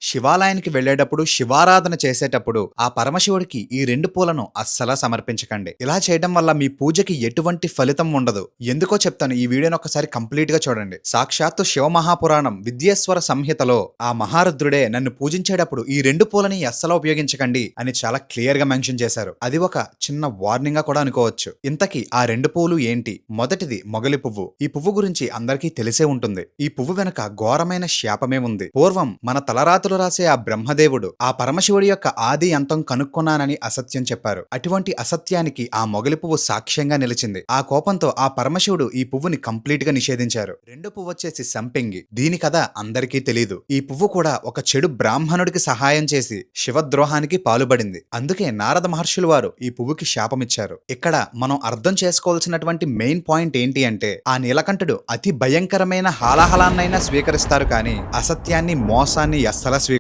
శివాలయానికి వెళ్ళేటప్పుడు శివారాధన చేసేటప్పుడు ఆ పరమశివుడికి ఈ రెండు పూలను అస్సలా సమర్పించకండి. ఇలా చేయడం వల్ల మీ పూజకి ఎటువంటి ఫలితం ఉండదు. ఎందుకో చెప్తాను, ఈ వీడియోని ఒకసారి కంప్లీట్ గా చూడండి. సాక్షాత్తు శివమహాపురాణం విద్యేశ్వర సంహితలో ఆ మహారుద్రుడే నన్ను పూజించేటప్పుడు ఈ రెండు పూలని అస్సలా ఉపయోగించకండి అని చాలా క్లియర్ గా మెన్షన్ చేశారు. అది ఒక చిన్న వార్నింగ్ గా కూడా అనుకోవచ్చు. ఇంతకీ ఆ రెండు పూలు ఏంటి? మొదటిది మొగలి పువ్వు. ఈ పువ్వు గురించి అందరికీ తెలిసే ఉంటుంది. ఈ పువ్వు వెనక ఘోరమైన శాపమే ఉంది. పూర్వం మన తలరాతులు రాసే ఆ బ్రహ్మదేవుడు ఆ పరమశివుడి యొక్క ఆది అంతం కనుక్కున్నానని అసత్యం చెప్పారు. అటువంటి అసత్యానికి ఆ మొగలి పువ్వు సాక్ష్యంగా నిలిచింది. ఆ కోపంతో ఆ పరమశివుడు ఈ పువ్వుని కంప్లీట్ గా నిషేధించారు. రెండు పువ్వు వచ్చేసి సంపెంగి. దీని కథ అందరికీ తెలీదు. ఈ పువ్వు కూడా ఒక చెడు బ్రాహ్మణుడికి సహాయం చేసి శివద్రోహానికి పాలుపడింది. అందుకే నారద మహర్షులు వారు ఈ పువ్వుకి శాపమిచ్చారు. ఇక్కడ మనం అర్థం చేసుకోవాల్సినటువంటి మెయిన్ పాయింట్ ఏంటి అంటే, ఆ నీలకంఠుడు అతి భయంకరమైన హాలాహలాన్నైనా స్వీకరిస్తారు కానీ అసత్యాన్ని మోసాన్ని అస్సలు